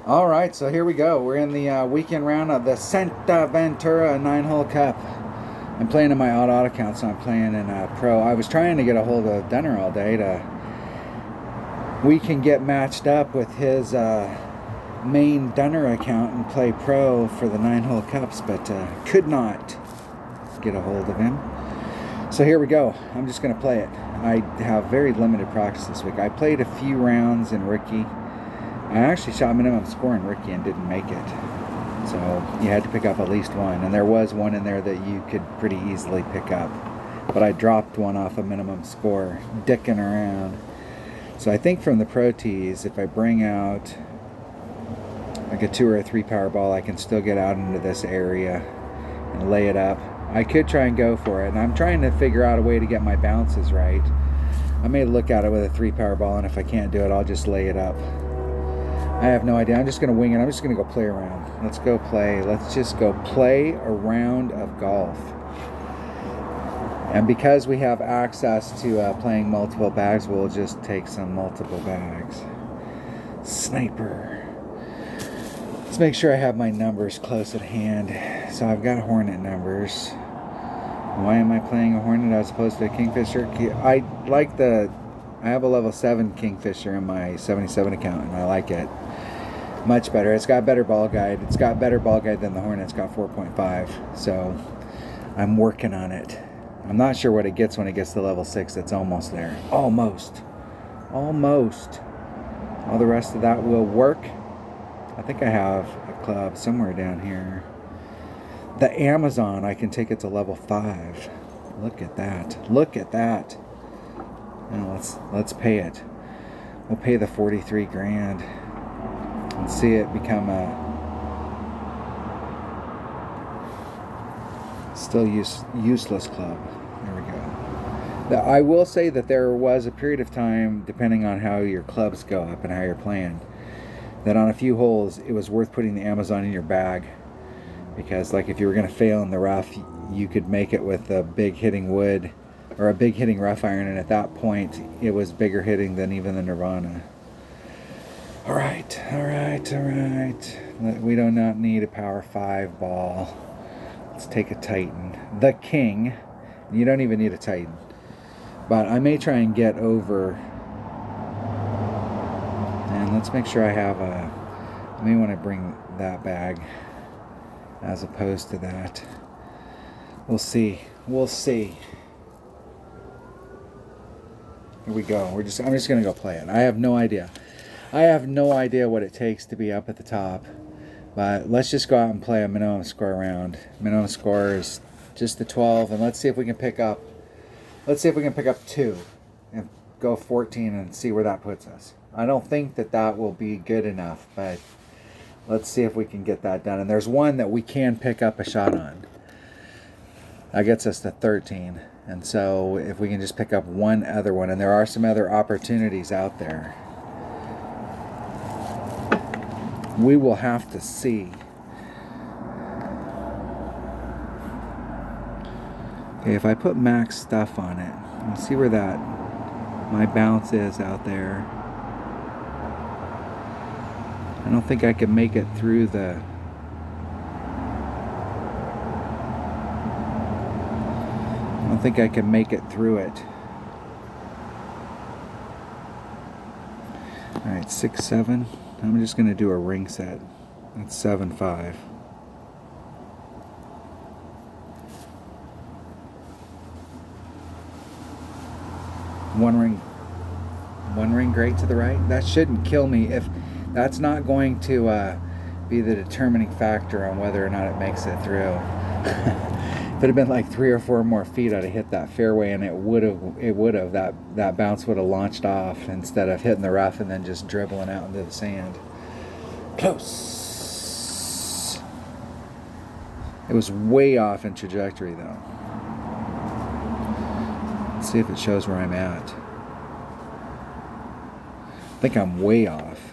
All right, so here we go. We're in the weekend round of the Santa Ventura 9-hole cup. I'm playing in my auto account, so I'm playing in pro. I was trying to get a hold of Dunner all day to we can get matched up with his main Dunner account and play pro for the 9-hole cups, but could not get a hold of him. So here we go. I'm just going to play it. I have very limited practice this week. I played a few rounds in rookie. I actually shot minimum score in rookie and didn't make it. So you had to pick up at least one. And there was one in there that you could pretty easily pick up. But I dropped one off a minimum score, dicking around. So I think from the pro tees, if I bring out like a 2 or a 3 power ball, I can still get out into this area and lay it up. I could try and go for it. And I'm trying to figure out a way to get my bounces right. I may look at it with a 3 power ball, and if I can't do it, I'll just lay it up. I have no idea. I'm just going to wing it. I'm just going to go play around. Let's go play. Let's just go play a round of golf. And because we have access to playing multiple bags, we'll just take some multiple bags. Sniper. Let's make sure I have my numbers close at hand. So I've got Hornet numbers. Why am I playing a Hornet as opposed to a Kingfisher? I have a level 7 Kingfisher in my 77 account, and I like it much better. It's got better ball guide. It's got better ball guide than the Hornet. It's got 4.5. So I'm working on it. I'm not sure what it gets when it gets to level 6. It's almost there. Almost. Almost. All the rest of that will work. I think I have a club somewhere down here. The Amazon, I can take it to level 5. Look at that. Look at that. Now let's pay it. We'll pay the 43 grand and see it become a still useless club. There we go. I will say that there was a period of time, depending on how your clubs go up and how you're playing, that on a few holes it was worth putting the Amazon in your bag, because like if you were going to fail in the rough, you could make it with a big hitting wood or a big hitting rough iron, and at that point it was bigger hitting than even the Nirvana. All right. We do not need a power 5 ball. Let's take a Titan. The King. You don't even need a Titan. But I may try and get over. And let's make sure I have I may want to bring that bag as opposed to that. We'll see. Here we go. I'm just going to go play it. I have no idea. What it takes to be up at the top. But let's just go out and play a minimum score round. Minimum score is just the 12, and let's see if we can pick up 2 and go 14 and see where that puts us. I don't think that will be good enough, but let's see if we can get that done. And there's one that we can pick up a shot on. That gets us to 13. And so if we can just pick up one other one, and there are some other opportunities out there, we will have to see. Okay, if I put max stuff on it, let's see where my bounce is out there. I don't think I can make it through the it. Alright, 6, 7. I'm just going to do a ring set. That's 7, 5. One ring great to the right. That shouldn't kill me. If that's not going to be the determining factor on whether or not it makes it through. If it had been like 3 or 4 more feet, I'd have hit that fairway, and it would have that bounce would have launched off instead of hitting the rough and then just dribbling out into the sand. Close. It was way off in trajectory though. Let's see if it shows where I'm at. I think I'm way off.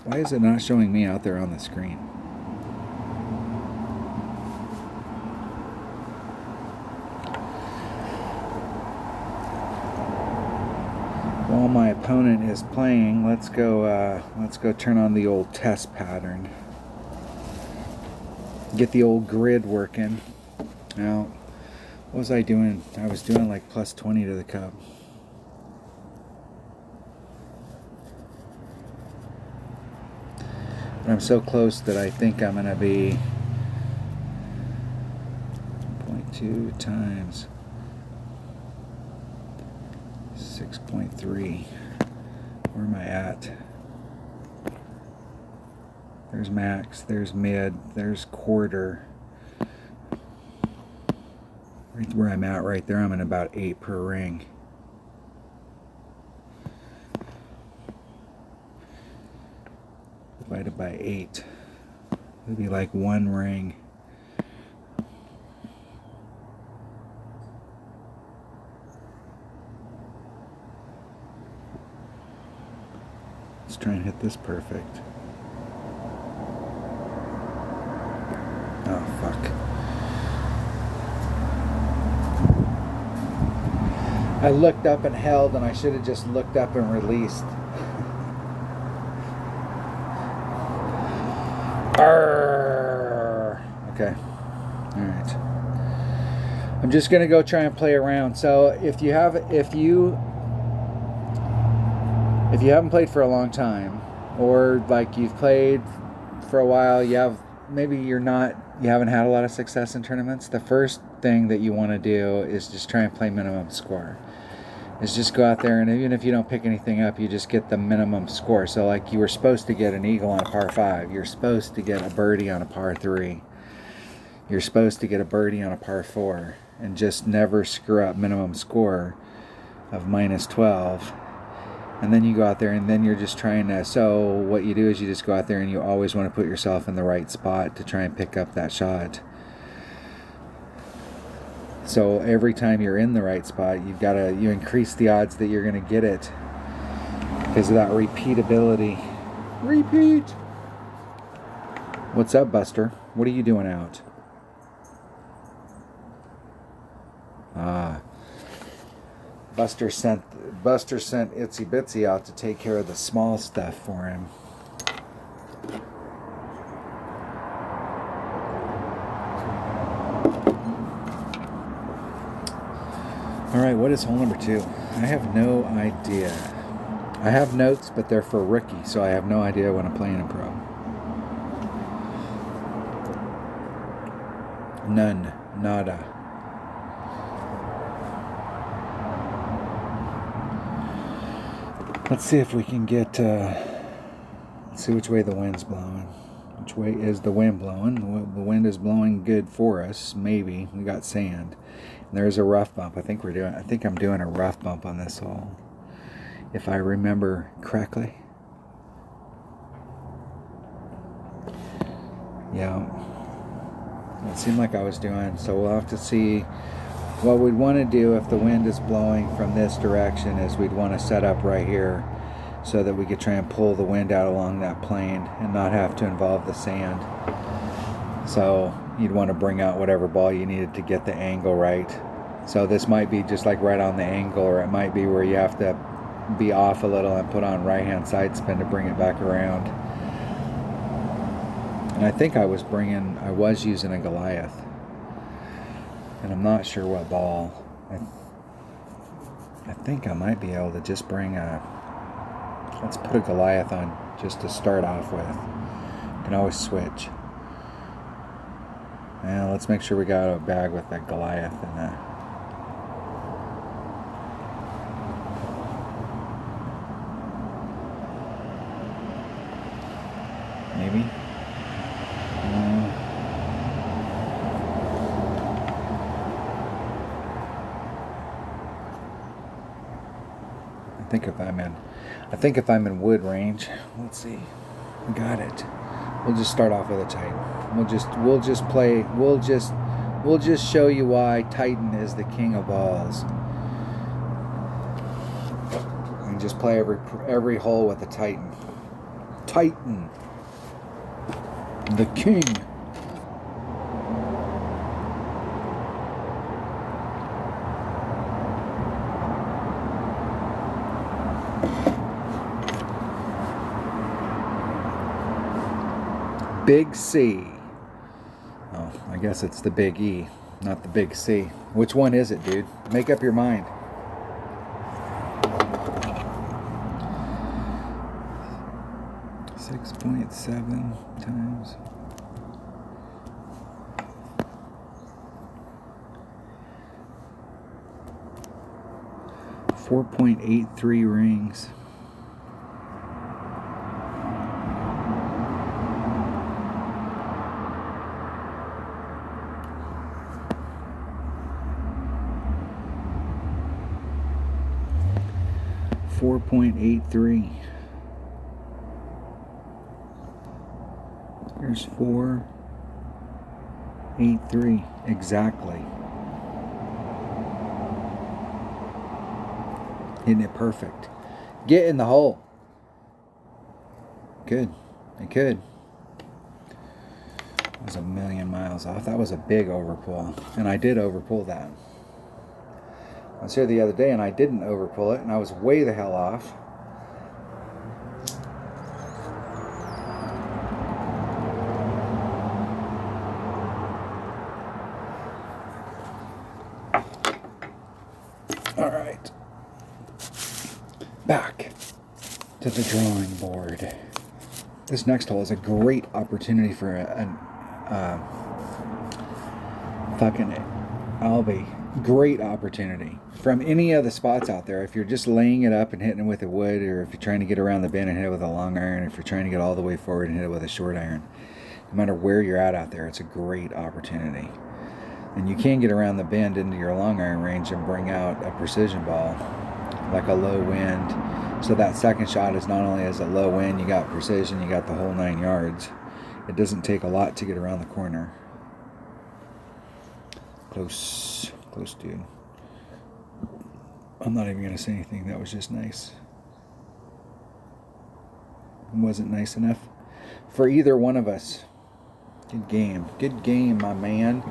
Why is it not showing me out there on the screen? while my opponent is playing, let's go turn on the old test pattern. Get the old grid working. Now, what was I doing? I was doing like plus 20 to the cup. But I'm so close that I think I'm going to be 0.2 times 6.3. Where am I at? There's max, there's mid, there's quarter. Right where I'm at right there, I'm in about 8 per ring. Divided by 8. It would be like 1 ring. Let's try and hit this perfect. Oh, fuck. I looked up and held, and I should have just looked up and released. Okay. Alright. I'm just going to go try and play around. So if you haven't played for a long time, or like you've played for a while, you haven't had a lot of success in tournaments, the first thing that you want to do is just try and play minimum score. Is just go out there, and even if you don't pick anything up, you just get the minimum score. So like you were supposed to get an eagle on a par 5, you're supposed to get a birdie on a par 3, you're supposed to get a birdie on a par 4, and just never screw up minimum score of minus 12. And then you go out there, and then you're just trying to, so what you do is you just go out there and you always want to put yourself in the right spot to try and pick up that shot. So every time you're in the right spot, you increase the odds that you're going to get it because of that repeatability. Repeat! What's up, Buster? What are you doing out? Buster sent Itsy Bitsy out to take care of the small stuff for him. Alright, what is hole number 2? I have no idea. I have notes, but they're for rookie, so I have no idea when I'm playing a pro. None. Nada. Let's see if we can get, let's see which way the wind's blowing. Which way is the wind blowing? The wind is blowing good for us, maybe. We got sand. And there's a rough bump. I think I'm doing a rough bump on this hole, if I remember correctly. Yeah. It seemed like I was doing, so we'll have to see. What we'd want to do if the wind is blowing from this direction is we'd want to set up right here so that we could try and pull the wind out along that plane and not have to involve the sand. So you'd want to bring out whatever ball you needed to get the angle right. So this might be just like right on the angle, or it might be where you have to be off a little and put on right hand side spin to bring it back around. And I think I was using a Goliath. And I'm not sure what ball. I think I might be able to just bring let's put a Goliath on just to start off with. You can always switch. And let's make sure we got a bag with that Goliath in that. Maybe. I think if I'm in wood range, let's see. We got it. We'll just start off with a Titan. We'll just show you why Titan is the king of balls. And just play every hole with a Titan. Titan, the king. Big C. Oh, I guess it's the big E, not the big C. Which one is it, dude? Make up your mind. .7 times 4.83 rings. .83. Here's 4.83 exactly. Hitting it perfect. Get in the hole. Good. I could. It was a million miles off. That was a big overpull, and I did overpull that. I was here the other day and I didn't overpull it, and I was way the hell off. All right. Back to the drawing board. This next hole is a great opportunity for a fucking Albie. Great opportunity. From any of the spots out there, if you're just laying it up and hitting it with a wood, or if you're trying to get around the bend and hit it with a long iron, if you're trying to get all the way forward and hit it with a short iron, no matter where you're at out there, it's a great opportunity. And you can get around the bend into your long iron range and bring out a precision ball, like a low wind. So that second shot is not only as a low wind, you got precision, you got the whole 9 yards. It doesn't take a lot to get around the corner. Close, dude. I'm not even going to say anything. That was just nice. It wasn't nice enough for either one of us. Good game. Good game, my man.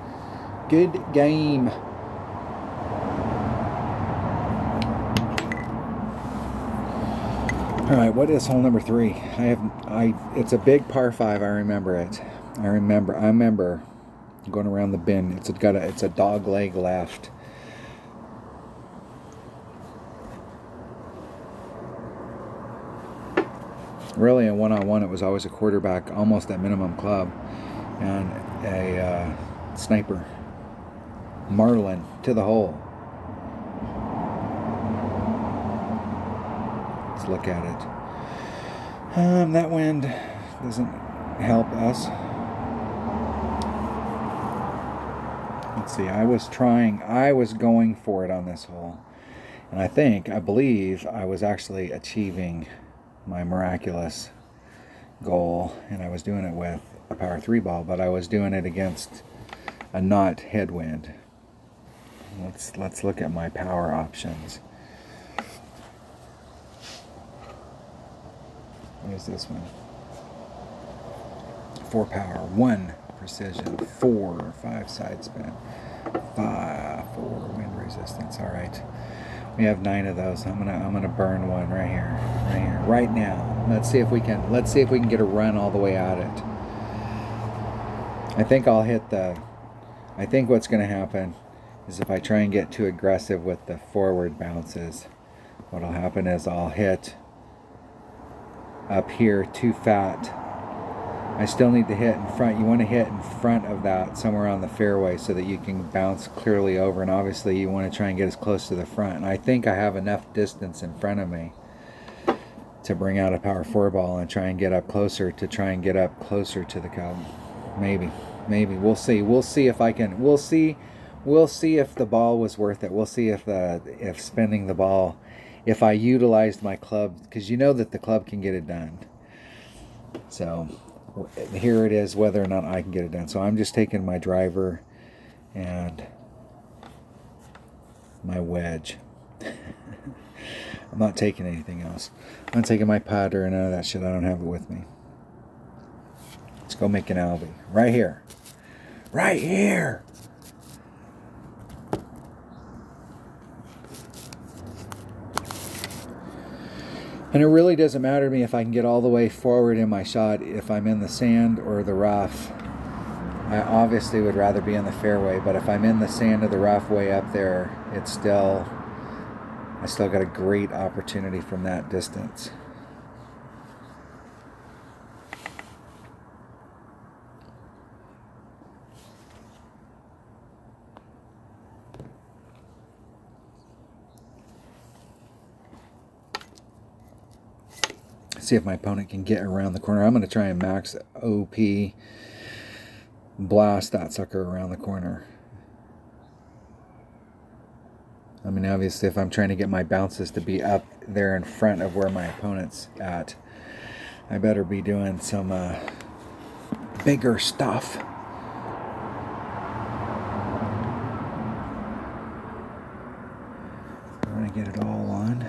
Good game. All right, what is hole number 3? It's a big par 5. I remember it. I remember going around the bend. It's a dog leg left. Really, a one-on-one, it was always a quarterback, almost at minimum club, and a sniper. Marlin to the hole. Let's look at it. That wind doesn't help us. Let's see, I was going for it on this hole. And I believe I was actually achieving my miraculous goal, and I was doing it with a power 3 ball, but I was doing it against a not headwind. Let's look at my power options. What is this one? 4 power, 1 precision, 4, 5 side spin, 4 wind resistance. All right, we have 9 of those. I'm gonna burn one right here, right now. Let's see if we can get a run all the way at it. I think what's gonna happen is if I try and get too aggressive with the forward bounces, what'll happen is I'll hit up here too fat. I still need to hit in front. You want to hit in front of that, somewhere on the fairway, so that you can bounce clearly over, and obviously you want to try and get as close to the front. And I think I have enough distance in front of me to bring out a power 4 ball and try and get up closer to the cup. Maybe we'll see if I can. We'll see if the ball was worth it. We'll see if spending the ball, if I utilized my club, because you know that the club can get it done. So here it is, whether or not I can get it done. So I'm just taking my driver and my wedge. I'm not taking anything else. I'm not taking my putter and none of that shit. I don't have it with me. Let's go make an Albie. Right here. Right here. And it really doesn't matter to me if I can get all the way forward in my shot if I'm in the sand or the rough. I obviously would rather be in the fairway, but if I'm in the sand or the rough way up there, I still got a great opportunity from that distance. See if my opponent can get around the corner. I'm going to try and max OP, blast that sucker around the corner. I mean, obviously, if I'm trying to get my bounces to be up there in front of where my opponent's at, I better be doing some bigger stuff. I want to get it all on.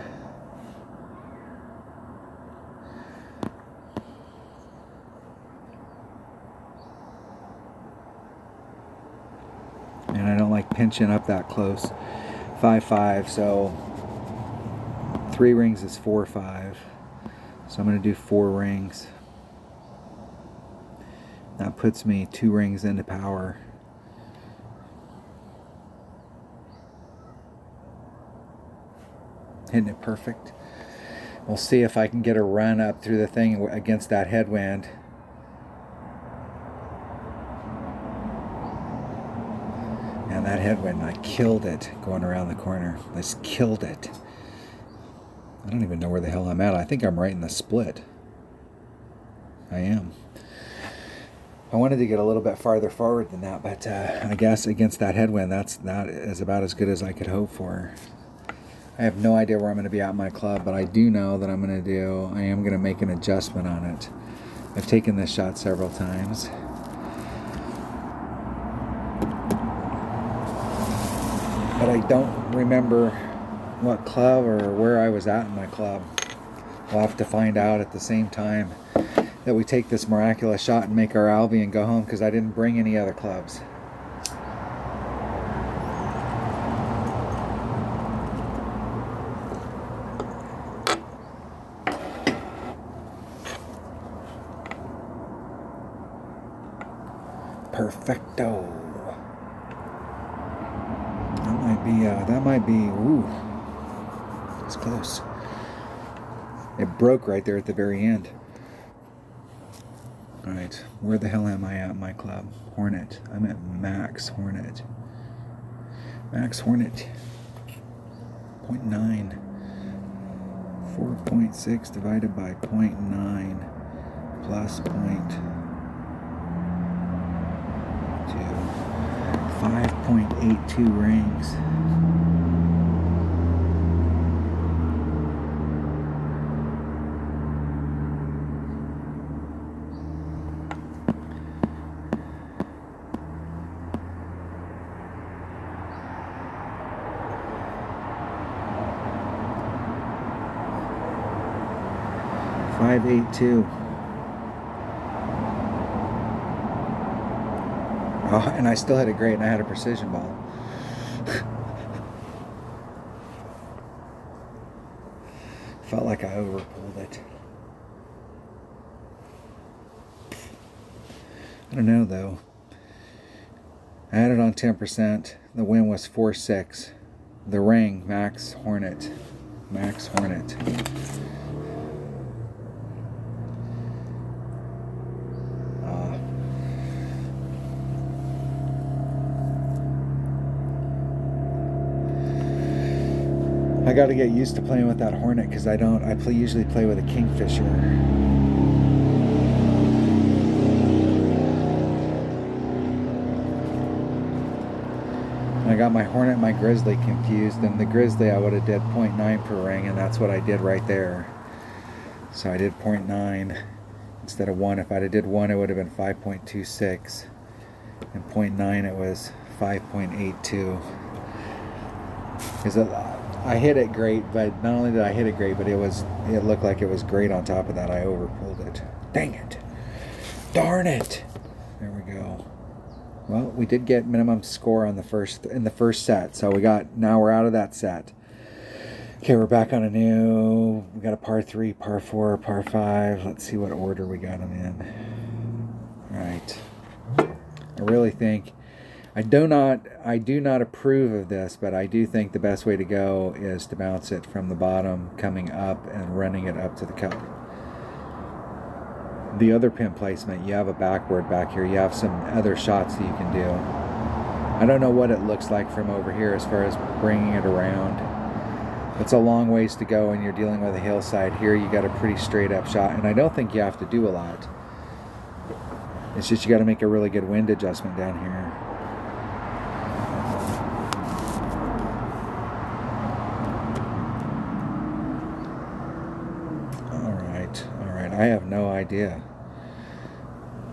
And I don't like pinching up that close. 5-5, so 3 rings is 4-5. So I'm going to do 4 rings. That puts me 2 rings into power. Hitting it perfect. We'll see if I can get a run up through the thing against that headwind. And that headwind, I killed it going around the corner. I just killed it. I don't even know where the hell I'm at. I think I'm right in the split. I am. I wanted to get a little bit farther forward than that, but I guess against that headwind, that is about as good as I could hope for. I have no idea where I'm going to be at my club, but I do know that I am going to make an adjustment on it. I've taken this shot several times. But I don't remember what club or where I was at in my club. We'll have to find out at the same time that we take this miraculous shot and make our Albion and go home, because I didn't bring any other clubs. Perfecto. That might be, ooh, it's close. It broke right there at the very end. All right, where the hell am I at my club? Hornet. I'm at Max Hornet. Max Hornet. 0.9. 4.6 divided by 0.9 plus 0.2. 5.82 rings. .582. Oh, and I still hit it great, and I had a precision ball. Felt like I overpulled it. I don't know, though. I had it on 10%. The win was 4-6. The ring, Max Hornet. Max Hornet. I got to get used to playing with that Hornet, because I usually play with a Kingfisher. I got my Hornet and my Grizzly confused, and the Grizzly I would have did 0.9 per ring, and that's what I did right there. So I did 0.9 instead of 1. If I'd have did 1, it would have been 5.26, and 0.9 it was 5.82. Because I hit it great, but not only did I hit it great, but it looked like it was great on top of that. I overpulled it. Dang it. Darn it. There we go. Well, we did get minimum score on in the first set. So now we're out of that set. Okay, we're back on a new. We got a par 3, par 4, par 5. Let's see what order we got them in. All right. I really think I do not approve of this, but I do think the best way to go is to bounce it from the bottom, coming up and running it up to the cup. The other pin placement, you have a backboard back here. You have some other shots that you can do. I don't know what it looks like from over here as far as bringing it around. It's a long ways to go and you're dealing with a hillside. Here you got a pretty straight up shot, and I don't think you have to do a lot. It's just you got to make a really good wind adjustment down here. All right. I have no idea.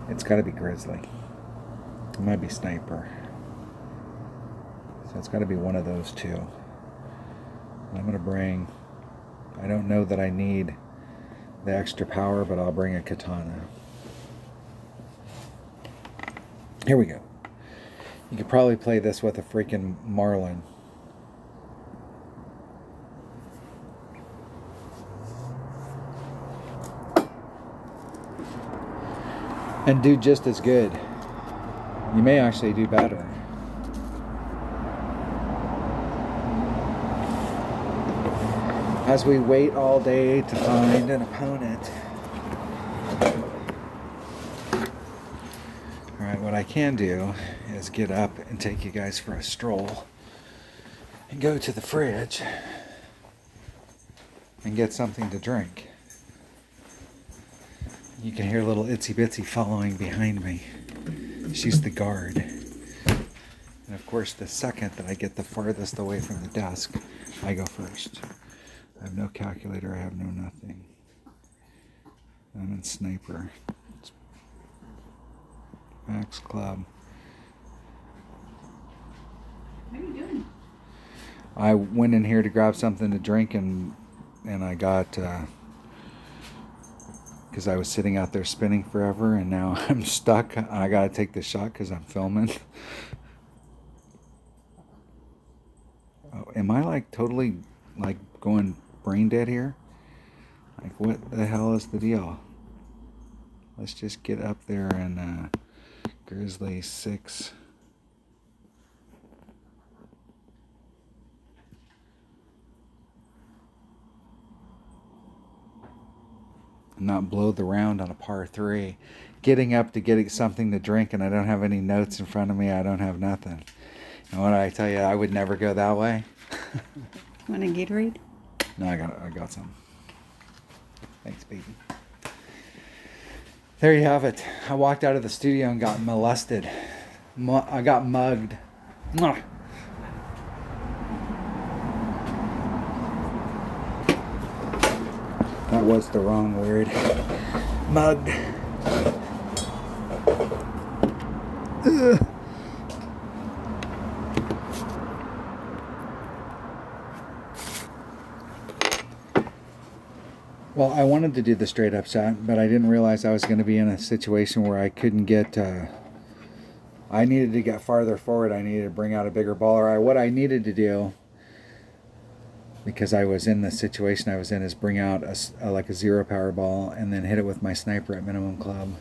It's got to be grizzly. It might be sniper. So it's got to be one of those two. I'm going to bring, I don't know that I need the extra power, but I'll bring a katana. Here we go. You could probably play this with a freaking marlin. And do just as good. You may actually do better. As we wait all day to find an opponent. Alright, what I can do is get up and take you guys for a stroll and go to the fridge and get something to drink. You can hear little Itsy Bitsy following behind me. She's the guard. And of course, the second that I get the farthest away from the desk, I go first. I have no calculator, I have no nothing. I'm in sniper. It's Max Club. What are you doing? I went in here to grab something to drink and I got, because I was sitting out there spinning forever and now I'm stuck. I gotta take the shot because I'm filming. Oh, am I like totally like going brain dead here? Like what the hell is the deal? Let's just get up there and Grizzly 6. Not blow the round on a par 3. Getting up to get something to drink and I don't have any notes in front of me. I don't have nothing. And what did I tell you? I would never go that way. Want a Gatorade? No, I got some. Thanks, baby. There you have it. I walked out of the studio and got molested. I got mugged. Mwah. That was the wrong word. Mugged. Ugh. Well, I wanted to do the straight up shot, but I didn't realize I was going to be in a situation where I couldn't get, I needed to get farther forward. I needed to bring out a bigger ball. Or what I needed to do, because I was in the situation I was in, is bring out like a 0 power ball and then hit it with my sniper at minimum club.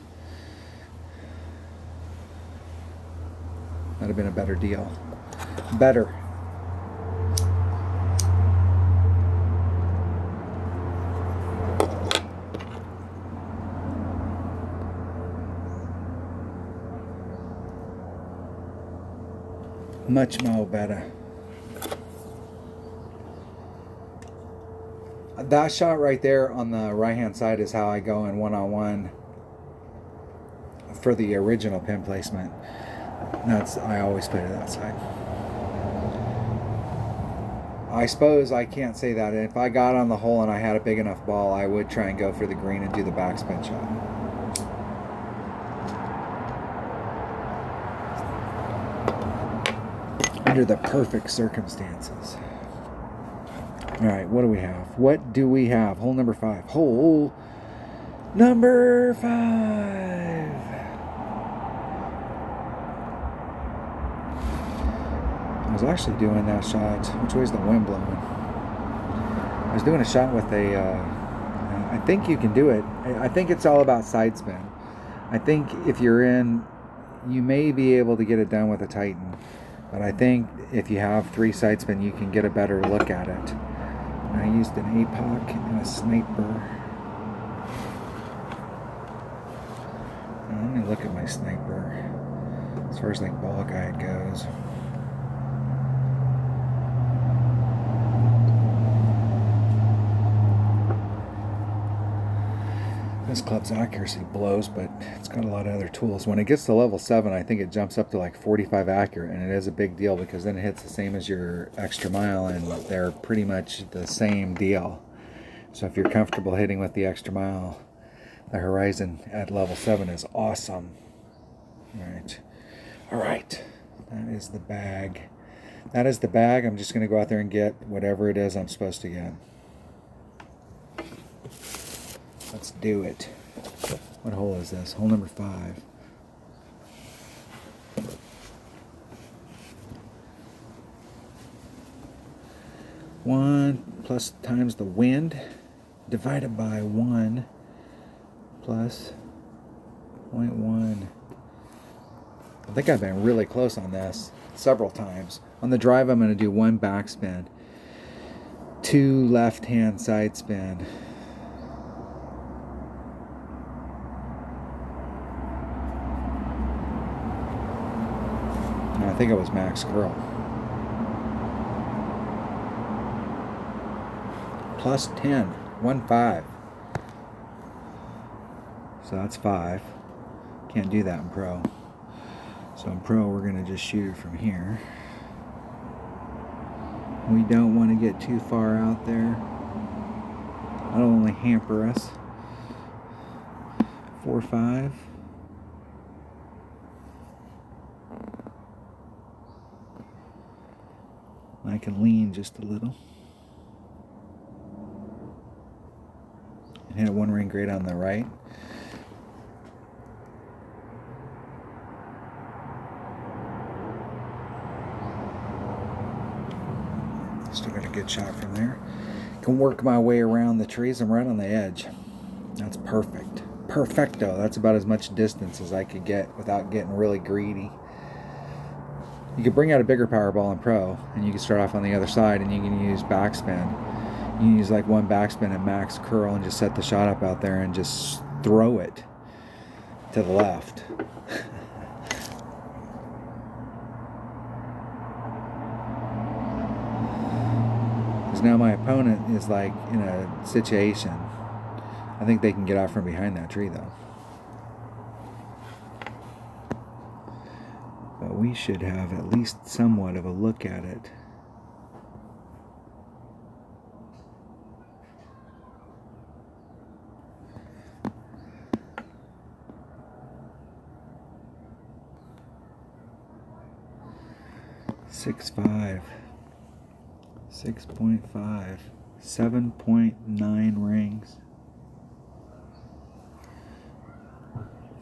That'd have been a better deal. Better. Much more better. That shot right there on the right hand side is how I go in one-on-one for the original pin placement. I always play to that side. I suppose I can't say that. If I got on the hole and I had a big enough ball, I would try and go for the green and do the backspin shot. Under the perfect circumstances. Alright, what do we have? What do we have? Hole number 5. Hole number 5. I was actually doing that shot. Which way is the wind blowing? was doing a shot with a, I think you can do it. I think it's all about side spin. I think if you're in, you may be able to get it done with a Titan. But I think if you have 3 side spin, you can get a better look at it. I used an APOC and a sniper. Let me look at my sniper as far as like ball guide goes. This club's accuracy blows, but it's got a lot of other tools. When it gets to level 7, I think it jumps up to like 45 accurate, and it is a big deal because then it hits the same as your extra mile, and they're pretty much the same deal. So if you're comfortable hitting with the extra mile, the Horizon at level 7 is awesome. All right, that is the bag. That is the bag. I'm just going to go out there and get whatever it is I'm supposed to get. Let's do it. What hole is this? Hole number 5. One plus times the wind divided by 1 plus 0.1. I think I've been really close on this several times. On the drive, I'm going to do 1 backspin, 2 left-hand side spin. I think it was max curl. Plus 10, 1-5. So that's 5. Can't do that in pro. So in pro, we're going to just shoot it from here. We don't want to get too far out there. That'll only hamper us. 4-5. I can lean just a little. And hit 1 ring grade on the right. Still got a good shot from there. Can work my way around the trees. I'm right on the edge. That's perfect. Perfecto. That's about as much distance as I could get without getting really greedy. You could bring out a bigger power ball in pro, and you can start off on the other side, and you can use backspin. You can use like 1 backspin and max curl and just set the shot up out there and just throw it to the left. Because now my opponent is like in a situation. I think they can get out from behind that tree though. But we should have at least somewhat of a look at it. Six 5, 6.5, 7.9 rings.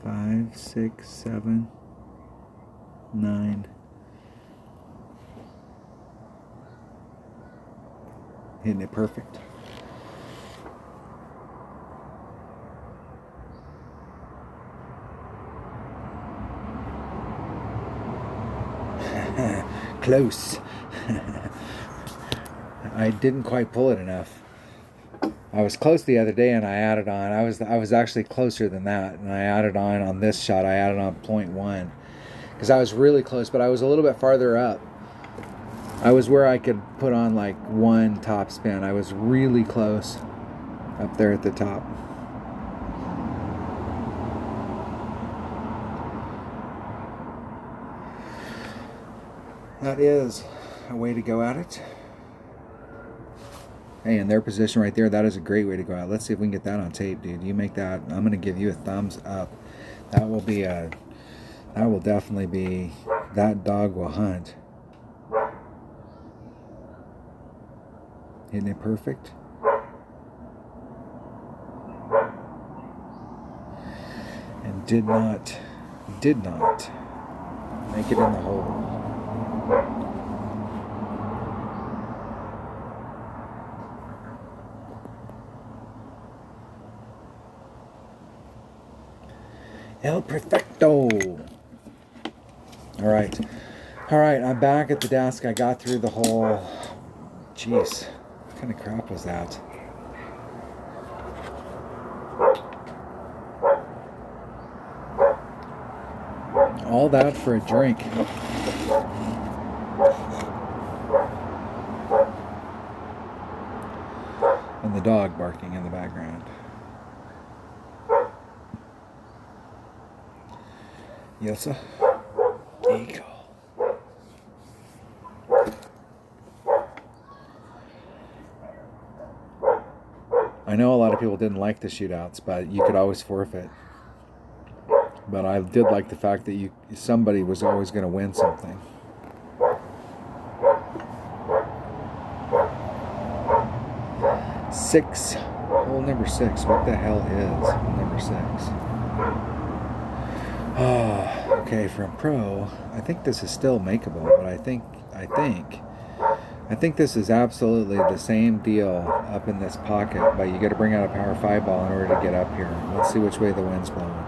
5, 6, 7, 9. Hitting it perfect. Close. I didn't quite pull it enough. I was close the other day and I added on. I was actually closer than that, and I added on this shot. I added on 0.1 because I was really close, but I was a little bit farther up. I was where I could put on like 1 top spin. I was really close up there at the top. That is a way to go at it. Hey, in their position right there, that is a great way to go out. Let's see if we can get that on tape, dude. You make that, I'm going to give you a thumbs up. That will definitely be, that dog will hunt. Isn't it perfect? And did not make it in the hole. El Perfecto. All right. All right, I'm back at the desk. I got through the whole... Jeez, what kind of crap was that? All that for a drink. And the dog barking in the background. Yes, sir. Eagle. I know a lot of people didn't like the shootouts, but you could always forfeit. But I did like the fact that somebody was always going to win something. Hole number 6. What the hell is hole number 6? Oh, okay, from pro, I think this is still makeable, but I think this is absolutely the same deal up in this pocket, but you got to bring out a power 5 ball in order to get up here. Let's see which way the wind's blowing.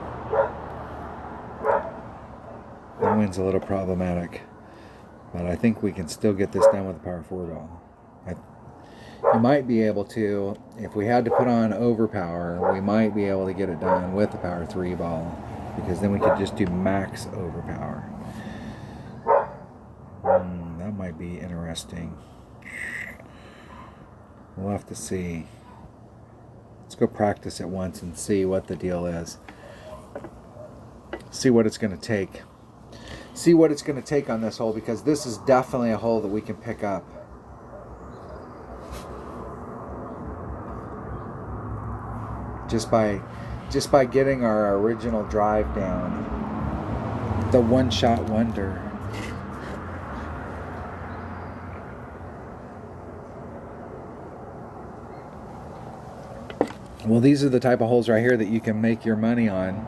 The wind's a little problematic, but I think we can still get this done with a power 4 ball. You might be able to, if we had to put on overpower, we might be able to get it done with the power 3 ball, because then we could just do max overpower. That might be interesting. We'll have to see. Let's go practice it once and see what the deal is. See what it's going to take. See what it's going to take on this hole, because this is definitely a hole that we can pick up. Just by getting our original drive down. The one-shot wonder. Well, these are the type of holes right here that you can make your money on.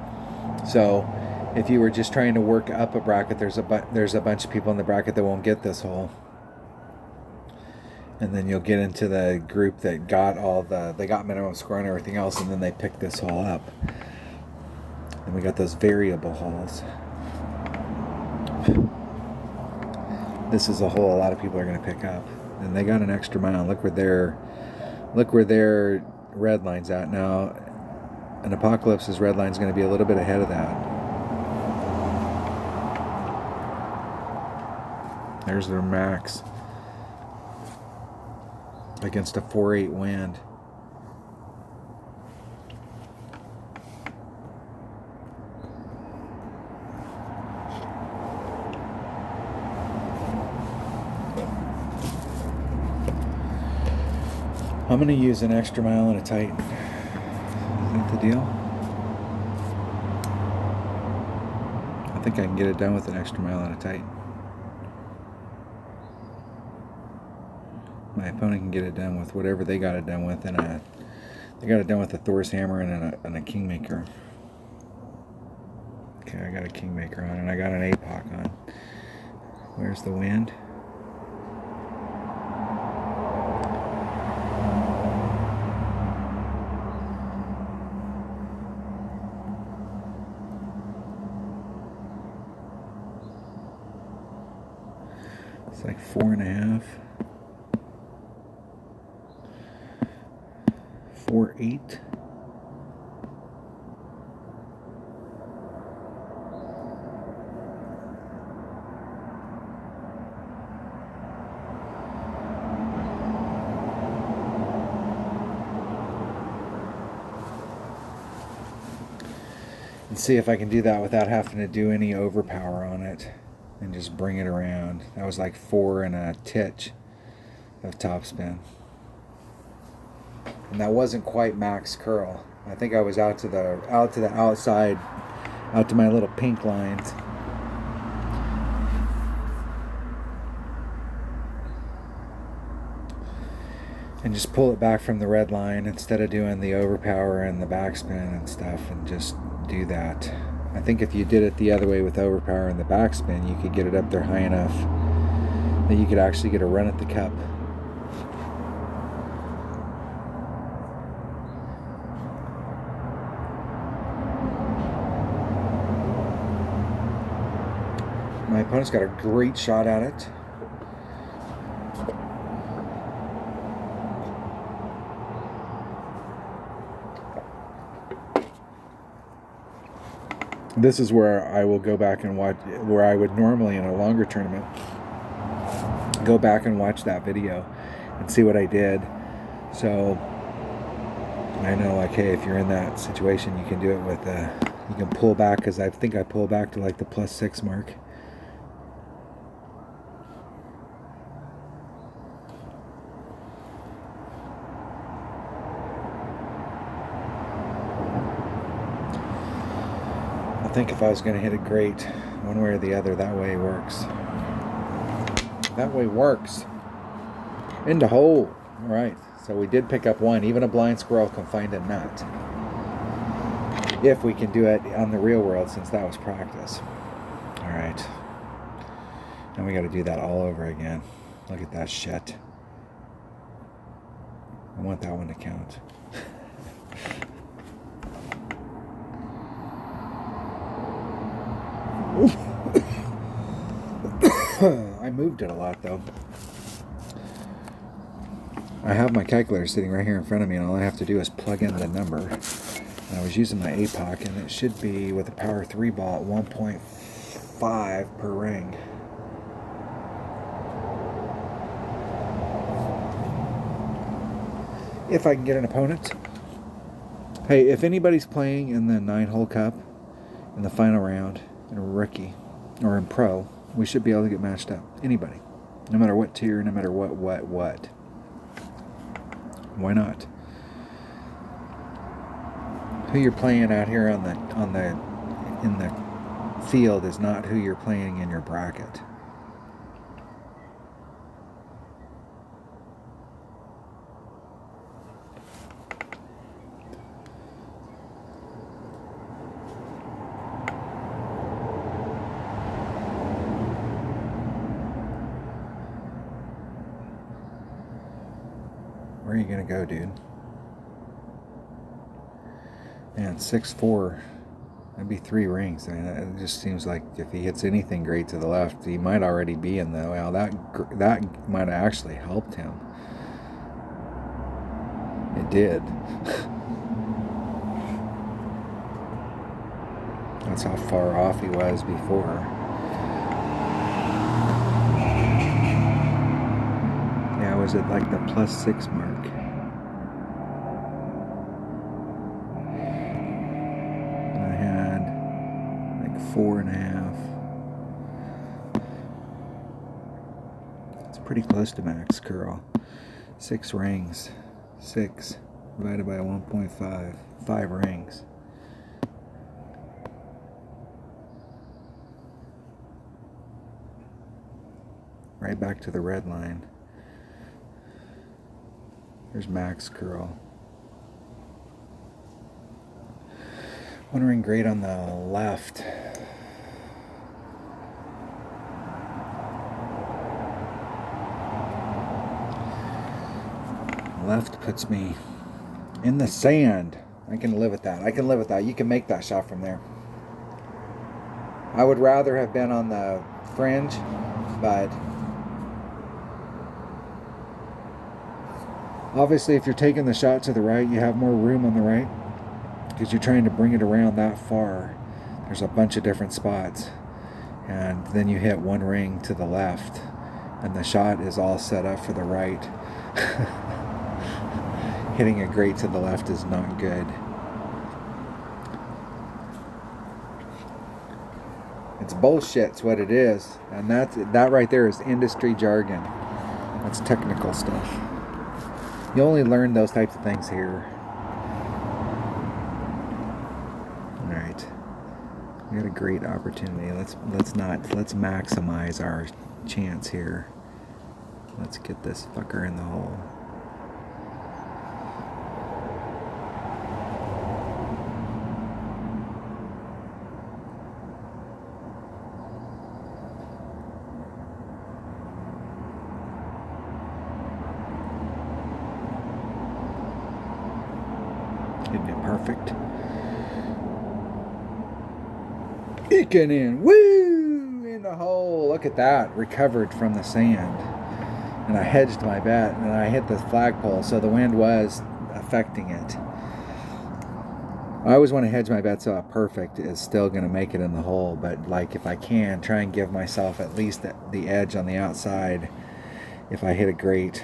So if you were just trying to work up a bracket, there's a bunch of people in the bracket that won't get this hole. And then you'll get into the group that got they got minimum score and everything else, and then they pick this hole up. And we got those variable holes. This is a hole a lot of people are going to pick up. And they got an extra mile. Look where their red line's at now. An Apocalypse's red line's going to be a little bit ahead of that. There's their max. Against a 4-8 wind. I'm going to use an extra mile and a Titan. Is that the deal? I think I can get it done with an extra mile and a Titan. My opponent can get it done with whatever they got it done with, and they got it done with a Thor's hammer and a Kingmaker. Okay, I got a Kingmaker on, and I got an APOC on. Where's the wind? It's like 4.5. 4.8. And see if I can do that without having to do any overpower on it, and just bring it around. That was like 4 and a titch of topspin. And that wasn't quite max curl. I think I was out to the outside, out to my little pink lines. And just pull it back from the red line instead of doing the overpower and the backspin and stuff, and just do that. I think if you did it the other way with overpower and the backspin, you could get it up there high enough that you could actually get a run at the cup. My opponent's got a great shot at it. This is where I will go back and watch, where I would normally in a longer tournament go back and watch that video and see what I did. So I know, like, hey, if you're in that situation, you can do it with, you can pull back, because I think I pull back to like the +6 mark. I think if I was going to hit it great, one way or the other, that way works. That way works. Into hole. All right. So we did pick up one. Even a blind squirrel can find a nut. If we can do it on the real world, since that was practice. All right. Now we got to do that all over again. Look at that shit. I want that one to count. I moved it a lot, though. I have my calculator sitting right here in front of me, and all I have to do is plug in the number. And I was using my APOC, and it should be with a power 3 ball at 1.5 per ring. If I can get an opponent. Hey, if anybody's playing in the 9-hole cup in the final round, in a rookie or in pro, we should be able to get matched up. Anybody. No matter what tier, no matter what. Why not? Who you're playing out here in the field is not who you're playing in your bracket. Where are you gonna go, dude? Man, 6'4", that'd be 3 rings. I mean, it just seems like if he hits anything great to the left, he might already be in the. Well, that might have actually helped him. It did. That's how far off he was before. Yeah, was it like the +6 mark? I had like 4.5. It's pretty close to max curl. 6 rings. 6 divided by 1.5. 5 rings. Right back to the red line. There's max curl. One ring great on the left. Left puts me in the sand. I can live with that. I can live with that. You can make that shot from there. I would rather have been on the fringe, but obviously if you're taking the shot to the right, you have more room on the right because you're trying to bring it around that far. There's a bunch of different spots, and then you hit one ring to the left and the shot is all set up for the right. Hitting it great to the left is not good. It's bullshit, it's what it is. And that right there is industry jargon. That's technical stuff. You only learn those types of things here. Alright. We got a great opportunity. Let's maximize our chance here. Let's get this fucker in the hole. Hitting it perfect. Eking in. Woo! In a hole. Look at that. Recovered from the sand. And I hedged my bet, and I hit the flagpole, so the wind was affecting it. I always want to hedge my bet so a perfect is still going to make it in the hole, but like if I can, try and give myself at least the edge on the outside if I hit a great.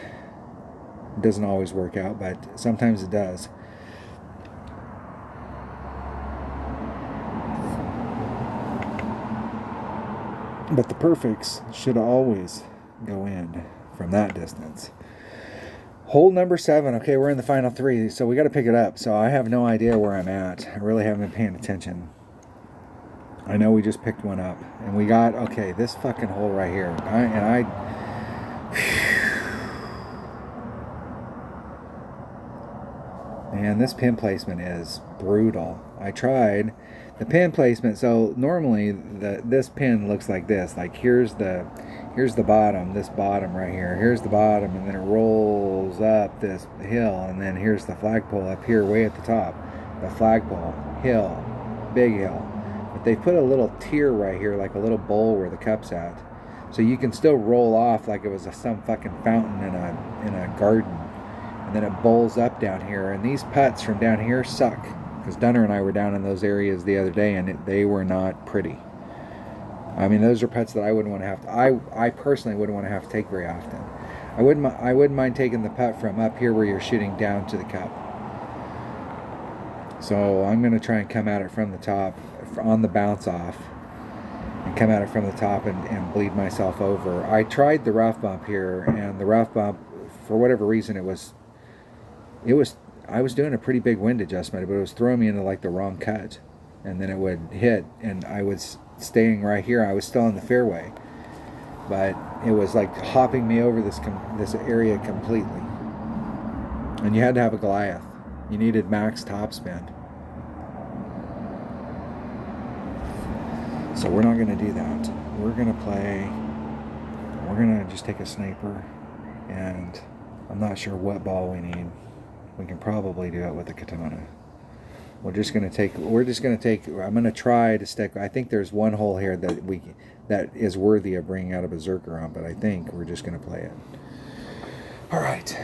It doesn't always work out, but sometimes it does. But the perfects should always go in from that distance. Hole number 7. Okay, we're in the final 3, so we got to pick it up. So I have no idea where I'm at. I really haven't been paying attention. I know we just picked one up, and we got, okay, this fucking hole right here. Man, this pin placement is brutal. I tried the pin placement. So normally this pin looks like this. Like here's the bottom, this bottom right here. Here's the bottom, and then it rolls up this hill, and then here's the flagpole up here, way at the top. The flagpole, hill, big hill. But they put a little tier right here, like a little bowl where the cup's at, so you can still roll off like it was some fucking fountain in a garden. And then it bowls up down here, and these putts from down here suck, because Dunner and I were down in those areas the other day, and they were not pretty. I mean, those are putts that I wouldn't want to have to, I personally wouldn't want to have to take very often. I wouldn't mind taking the putt from up here where you're shooting down to the cup. So I'm going to try and come at it from the top on the bounce off, and come at it from the top and bleed myself over. I tried the rough bump here, and the rough bump, for whatever reason, I was doing a pretty big wind adjustment, but it was throwing me into like the wrong cut, and then it would hit, and I was staying right here. I was still in the fairway, but it was like hopping me over this area completely. And you had to have a Goliath. You needed max topspin. So we're not going to do that. We're going to just take a sniper, and I'm not sure what ball we need. We can probably do it with a katana. I'm going to try to stick. I think there's one hole here that is worthy of bringing out a berserker on, but I think we're just going to play it. All right.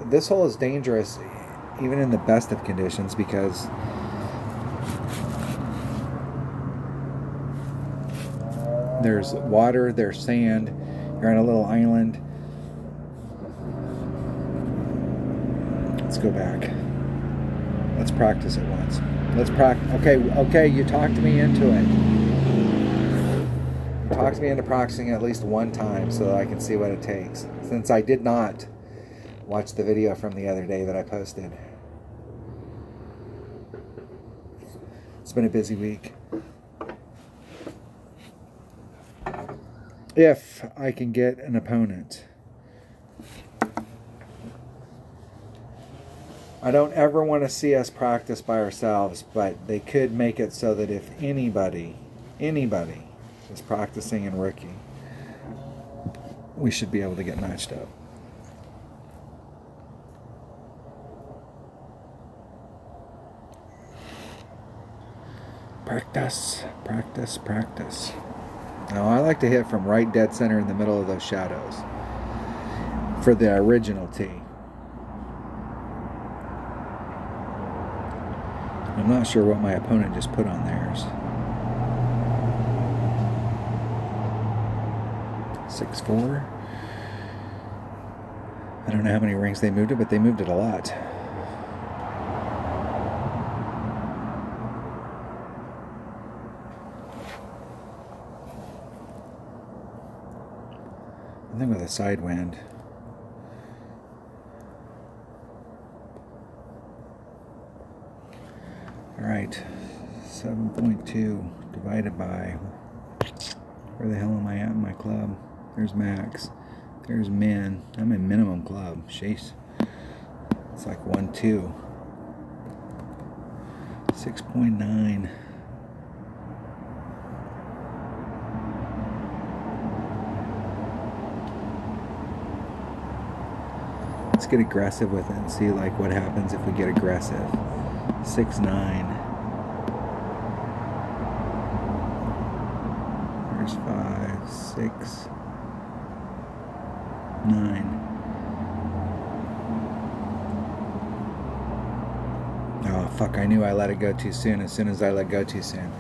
This hole is dangerous even in the best of conditions, because there's water, there's sand, you're on a little island. Let's go back. Let's practice it once. Let's practice. Okay, you talked me into it. You talked me into practicing at least one time so that I can see what it takes, since I did not watch the video from the other day that I posted. It's been a busy week. If I can get an opponent. I don't ever want to see us practice by ourselves, but they could make it so that if anybody is practicing in rookie, we should be able to get matched up. Practice. Now, I like to hit from right dead center in the middle of those shadows for the original tee. I'm not sure what my opponent just put on theirs. 6'4". I don't know how many rings they moved it, but they moved it a lot. I think with a side wind. All right, 7.2 divided by, where the hell am I at in my club? There's max, there's min. I'm in minimum club. Sheesh. It's like 1.2. 6.9. Let's get aggressive with it and see like what happens if we get aggressive. 6.9. There's 5, 6, 9. Oh, fuck, I knew I let it go too soon as I let go too soon.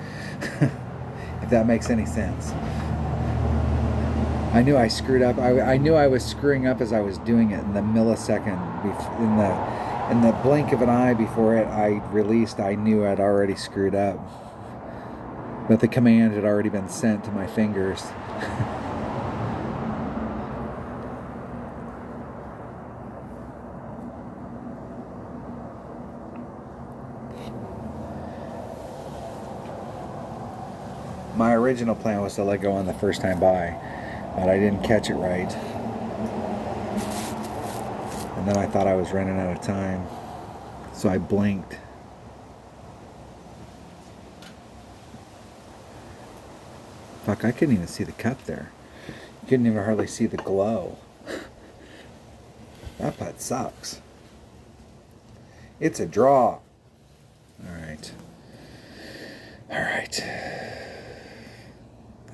If that makes any sense. I knew I screwed up. I knew I was screwing up as I was doing it in the millisecond, in the blink of an eye before I released. I knew I'd already screwed up. But the command had already been sent to my fingers. My original plan was to let go on the first time by, but I didn't catch it right. And then I thought I was running out of time, so I blinked. Fuck, I couldn't even see the cup there. You couldn't even hardly see the glow. That putt sucks. It's a draw. Alright. Alright.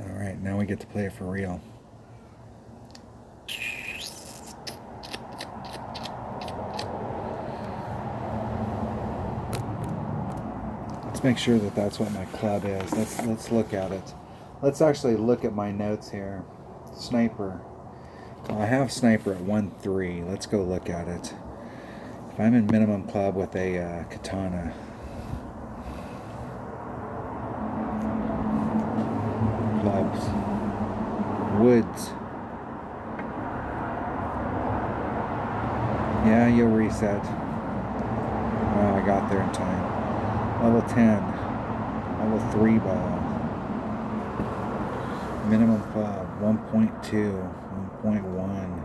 Alright, now we get to play it for real. Let's make sure that that's what my club is. Let's look at it. Let's actually look at my notes here. Sniper. Well, I have sniper at 1-3. Let's go look at it. If I'm in minimum club with a katana. Clubs. Woods. Yeah, you'll reset. Oh, I got there in time. Level 10. Level 3 ball. Minimum club. 1.2. 1.1.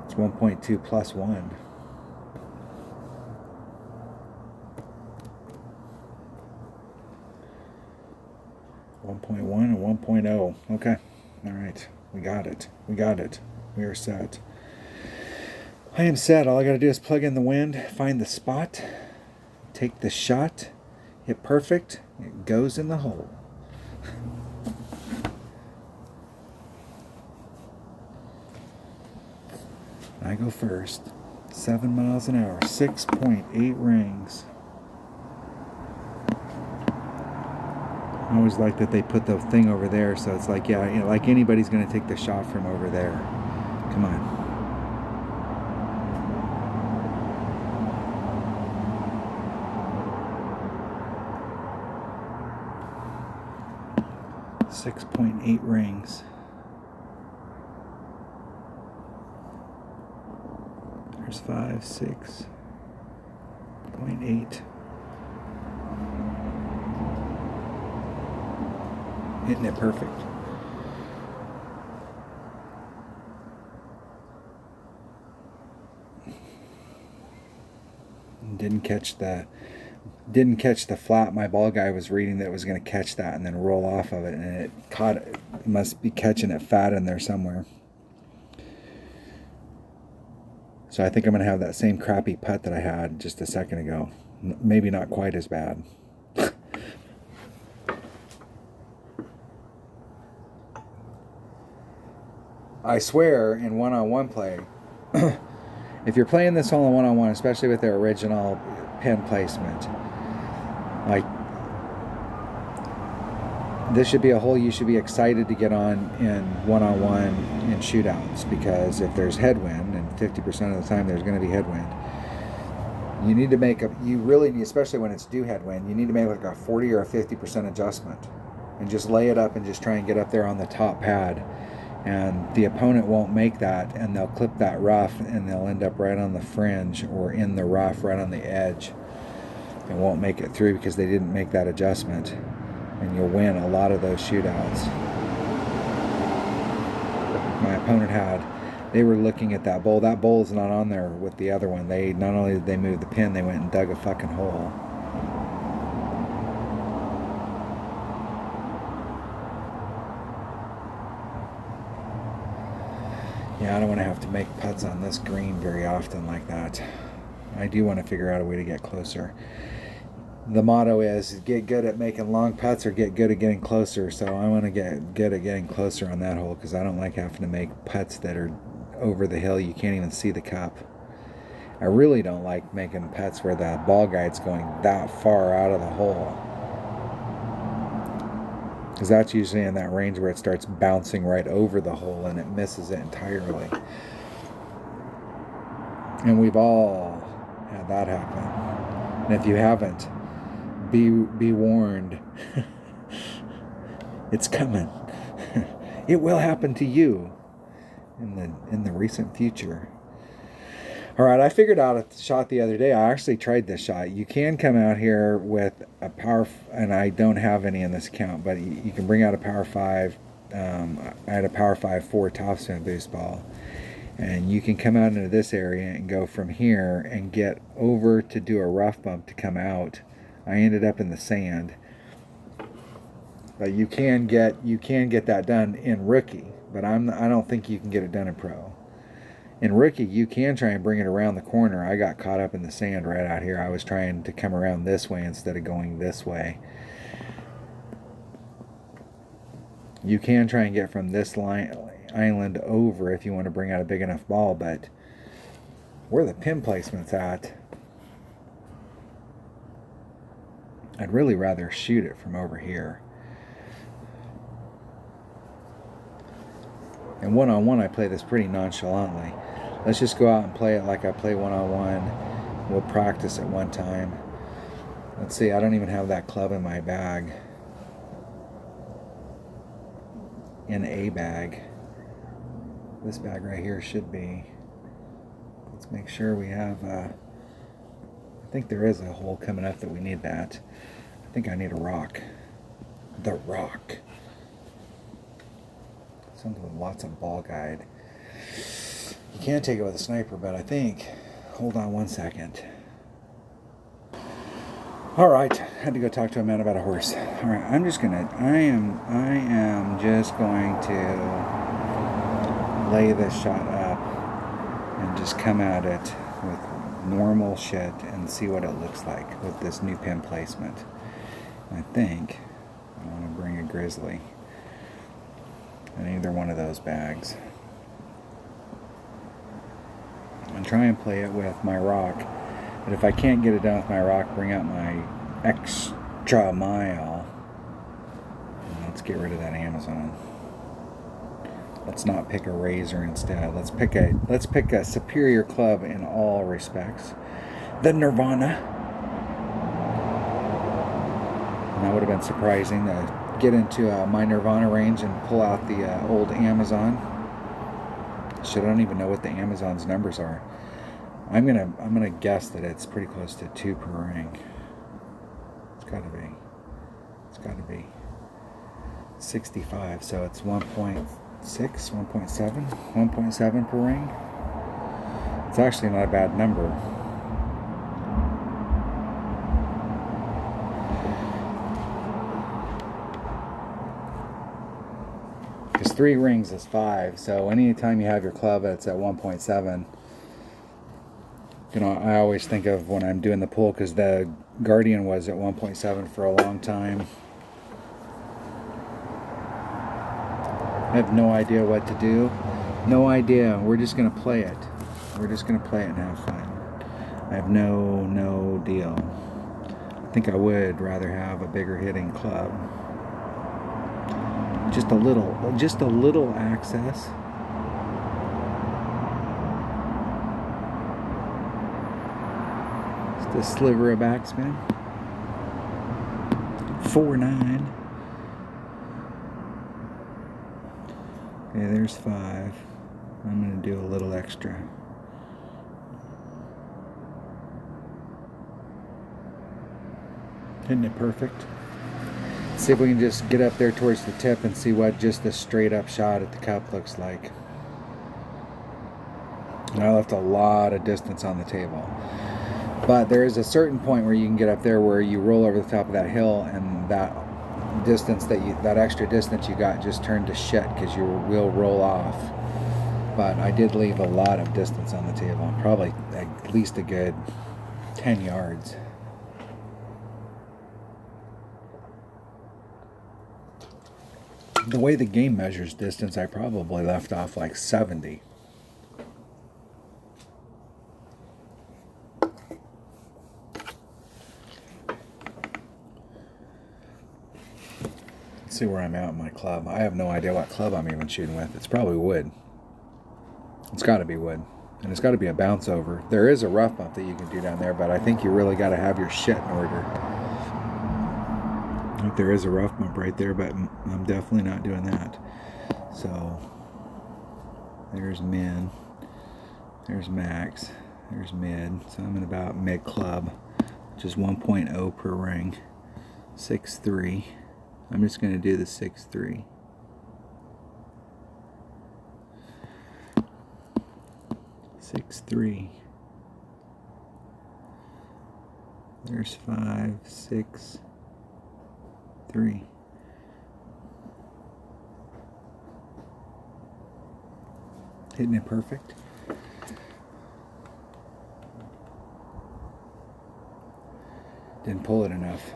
It's 1.2 plus 1. .1 and 1.0. Okay. All right. We got it. We got it. We are set. I am set. All I got to do is plug in the wind, find the spot, take the shot, hit perfect. It goes in the hole. I go first. 7 miles an hour. 6.8 rings. I always like that they put the thing over there, so it's like, yeah, you know, like anybody's going to take the shot from over there. Come on. .8 rings. There's 5, 6.8. Hitting it perfect. Didn't catch the flat. My ball guy was reading that it was going to catch that and then roll off of it, and it caught it. It must be catching it fat in there somewhere. So I think I'm going to have that same crappy putt that I had just a second ago. Maybe not quite as bad. I swear, in one-on-one play, if you're playing this hole in one-on-one, especially with their original pin placement, like, this should be a hole you should be excited to get on in one-on-one in shootouts, because if there's headwind, and 50% of the time there's going to be headwind, you need to make you really need, especially when it's due headwind, you need to make like a 40 or a 50% adjustment and just lay it up and just try and get up there on the top pad. And the opponent won't make that, and they'll clip that rough, and they'll end up right on the fringe or in the rough right on the edge. They won't make it through because they didn't make that adjustment, and you'll win a lot of those shootouts. My opponent they were looking at that bowl. That bowl is not on there with the other one. They not only did they move the pin, they went and dug a fucking hole. Yeah, I don't want to have to make putts on this green very often like that. I do want to figure out a way to get closer. the motto is get good at making long putts or get good at getting closer. So I want to get good at getting closer on that hole because I don't like having to make putts that are over the hill. You can't even see the cup. I really don't like making putts where the ball guide's going that far out of the hole, because that's usually in that range where it starts bouncing right over the hole and it misses it entirely. And we've all had that happen. And if you haven't, be warned. It's coming. It will happen to you in the recent future. All right, I figured out a shot the other day. I actually tried this shot. You can come out here with a power, and I don't have any in this account, but you can bring out a power 5. I had a power 5 4 topspin boost ball. And you can come out into this area and go from here and get over to do a rough bump to come out. I ended up in the sand. But you can get that done in rookie, but I don't think you can get it done in pro. In rookie, you can try and bring it around the corner. I got caught up in the sand right out here. I was trying to come around this way instead of going this way. You can try and get from this island over if you want to bring out a big enough ball, but where the pin placement's at, I'd really rather shoot it from over here. And one-on-one, I play this pretty nonchalantly. Let's just go out and play it like I play one-on-one. We'll practice at one time. Let's see, I don't even have that club in my bag. In a bag. This bag right here should be. Let's make sure we have, I think there is a hole coming up that we need that. I think I need a rock. The rock. Something with lots of ball guide. You can take it with a sniper, but I think, hold on one second. All right, had to go talk to a man about a horse. All right, I am just going to lay this shot up and just come at it with normal shit and see what it looks like with this new pin placement. I think I want to bring a grizzly in either one of those bags and try and play it with my rock. But if I can't get it done with my rock, bring out my extra mile. And let's get rid of that Amazon. Let's not pick a razor instead. Let's pick a superior club in all respects. The Nirvana. And that would have been surprising to get into my Nirvana range and pull out the old Amazon. Shit, I don't even know what the Amazon's numbers are. I'm gonna guess that it's pretty close to 2 per ring. It's gotta be 65, so it's 1.6, 1.7 per ring. It's actually not a bad number. Because 3 rings is 5, so anytime you have your club that's at 1.7, you know, I always think of when I'm doing the pull, because the Guardian was at 1.7 for a long time. I have no idea what to do. No idea. We're just going to play it. We're just going to play it and have fun. I have no deal. I think I would rather have a bigger hitting club. Just a little access. Just a sliver of backspin. 4-9. Okay, there's 5. I'm going to do a little extra. Isn't it perfect? See if we can just get up there towards the tip and see what just a straight up shot at the cup looks like. And I left a lot of distance on the table. But there is a certain point where you can get up there where you roll over the top of that hill, and that distance that extra distance you got just turned to shit because your wheel roll off. But I did leave a lot of distance on the table, probably at least a good 10 yards. The way the game measures distance, I probably left off like 70. Let's see where I'm at in my club. I have no idea what club I'm even shooting with. It's probably wood. It's got to be wood. And it's got to be a bounce over. There is a rough bump that you can do down there, but I think you really got to have your shit in order. I think there is a rough bump right there, but I'm definitely not doing that. So, there's min, there's max, there's mid. So I'm in about mid club, which is 1.0 per ring. 6.3. I'm just going to do the 6.3. Six three. There's 5, 6, 3. Hitting it perfect. Didn't pull it enough.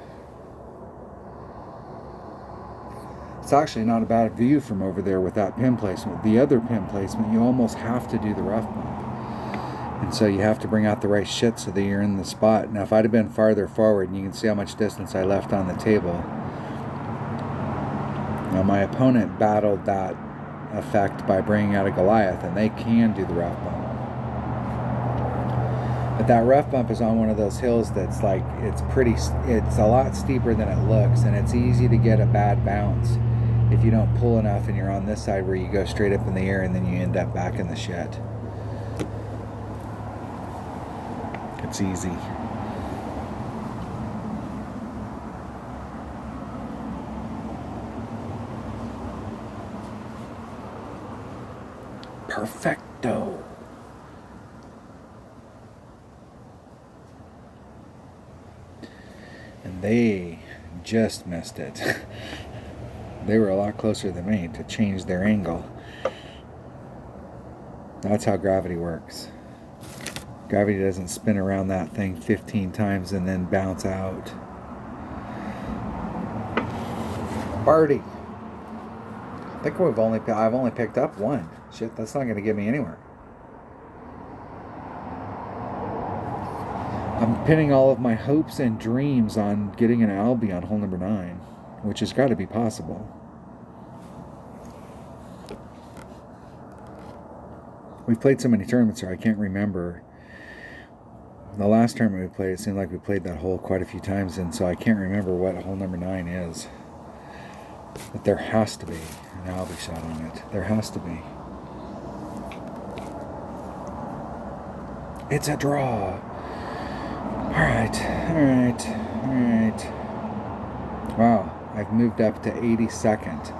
It's actually not a bad view from over there with that pin placement. The other pin placement, you almost have to do the rough bump. And so you have to bring out the right shit so that you're in the spot. Now if I'd have been farther forward, and you can see how much distance I left on the table. Now my opponent battled that effect by bringing out a Goliath, and they can do the rough bump. But that rough bump is on one of those hills that's like, it's a lot steeper than it looks, and it's easy to get a bad bounce if you don't pull enough and you're on this side where you go straight up in the air and then you end up back in the shit. It's easy. Perfecto. And they just missed it. They were a lot closer than me to change their angle. That's how gravity works. Gravity doesn't spin around that thing 15 times and then bounce out. Birdie. I think I've only picked up one. Shit, that's not going to get me anywhere. I'm pinning all of my hopes and dreams on getting an Albie on hole number 9, which has got to be possible. We've played so many tournaments here, I can't remember. The last tournament we played, it seemed like we played that hole quite a few times, and so I can't remember what hole number 9 is. But there has to be an Albie shot on it. There has to be. It's a draw. Alright. Wow, I've moved up to 82nd.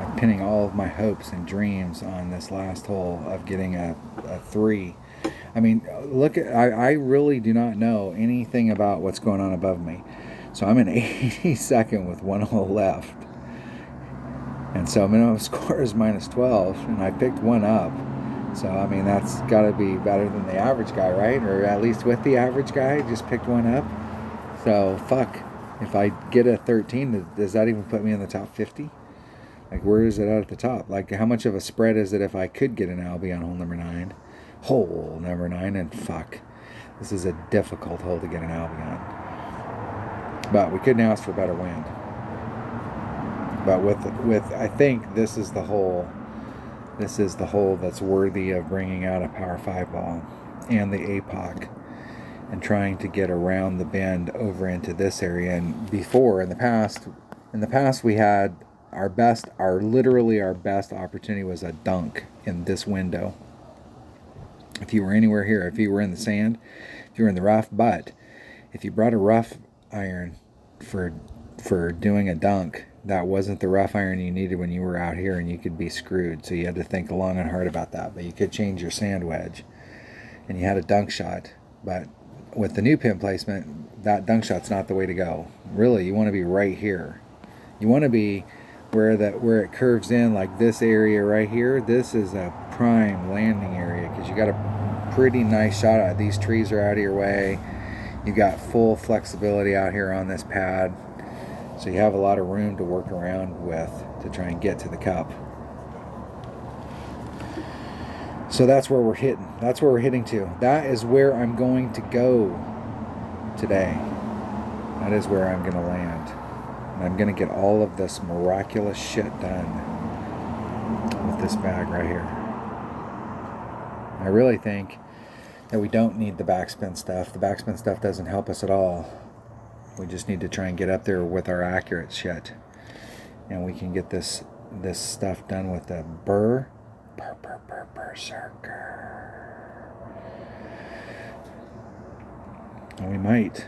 I'm pinning all of my hopes and dreams on this last hole of getting a 3. I mean, look at, I really do not know anything about what's going on above me. So I'm in 82nd with one hole left. And so minimum score is -12, and I picked one up. So, I mean, that's got to be better than the average guy, right? Or at least with the average guy, just picked one up. So, fuck. If I get a 13, does that even put me in the top 50? Like, where is it at the top? Like, how much of a spread is it if I could get an Albie on hole number 9? Hole number 9, and fuck. This is a difficult hole to get an Albie on. But we couldn't ask for better wind. But with I think this is the hole. This is the hole that's worthy of bringing out a Power 5 ball and the APOC and trying to get around the bend over into this area. And before, in the past we had literally our best opportunity was a dunk in this window. If you were anywhere here, if you were in the sand, if you were in the rough, but if you brought a rough iron for doing a dunk, that wasn't the rough iron you needed when you were out here, and you could be screwed. So you had to think long and hard about that. But you could change your sand wedge, and you had a dunk shot. But with the new pin placement, that dunk shot's not the way to go. Really, you want to be right here. You want to be where it curves in, like this area right here. This is a prime landing area because you got a pretty nice shot at it. These trees are out of your way. You've got full flexibility out here on this pad, so you have a lot of room to work around with to try and get to the cup. So that's where we're hitting. That's where we're hitting to. That is where I'm going to go today. That is where I'm going to land. And I'm going to get all of this miraculous shit done with this bag right here. I really think that we don't need the backspin stuff. The backspin stuff doesn't help us at all. We just need to try and get up there with our accurate shit. And we can get this stuff done with the Berserker. And we might.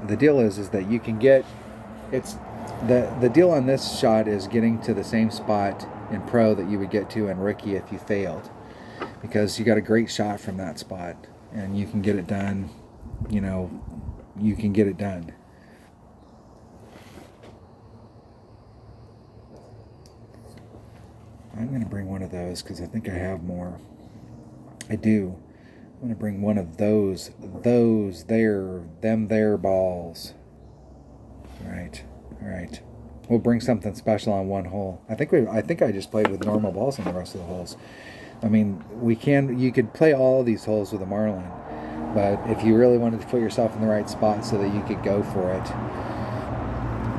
The deal is that you can get, it's the deal on this shot is getting to the same spot in pro that you would get to in rookie if you failed, because you got a great shot from that spot and you can get it done. You know, you can get it done. I'm going to bring one of those because I think I have more. I do. I'm going to bring one of them there balls. Right. We'll bring something special on one hole. I think I just played with normal balls on the rest of the holes. I mean, you could play all of these holes with a Marlin, but if you really wanted to put yourself in the right spot so that you could go for it,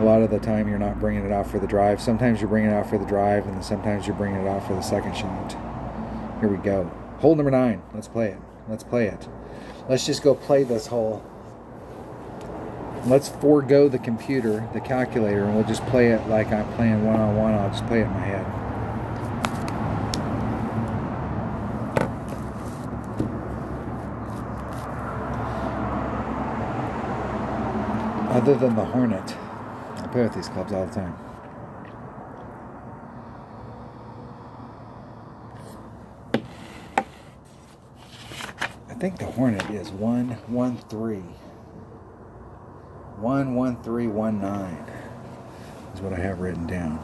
a lot of the time you're not bringing it out for the drive. Sometimes you're bringing it out for the drive, and then sometimes you're bringing it out for the second shot. Here we go. Hole number 9. Let's play it. Let's just go play this hole. Let's forego the computer, the calculator, and we'll just play it like I'm playing one-on-one. I'll just play it in my head. Other than the Hornet, I play with these clubs all the time. I think the Hornet is 113. 11319 is what I have written down.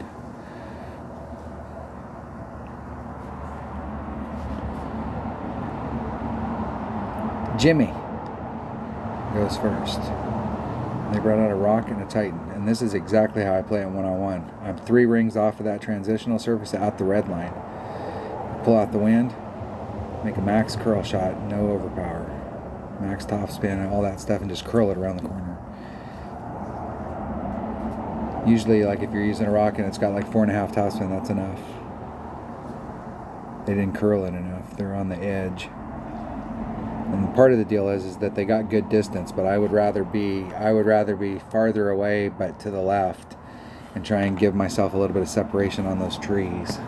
Jimmy goes first. They brought out a rock and a Titan, and this is exactly how I play it one-on-one. I'm 3 rings off of that transitional surface out the red line. Pull out the wind, make a max curl shot, no overpower, max top spin, and all that stuff, and just curl it around the corner. Usually, like if you're using a rock and it's got like 4.5 topspin, that's enough. They didn't curl it enough. They're on the edge. And part of the deal is that they got good distance, but I would rather be farther away but to the left and try and give myself a little bit of separation on those trees.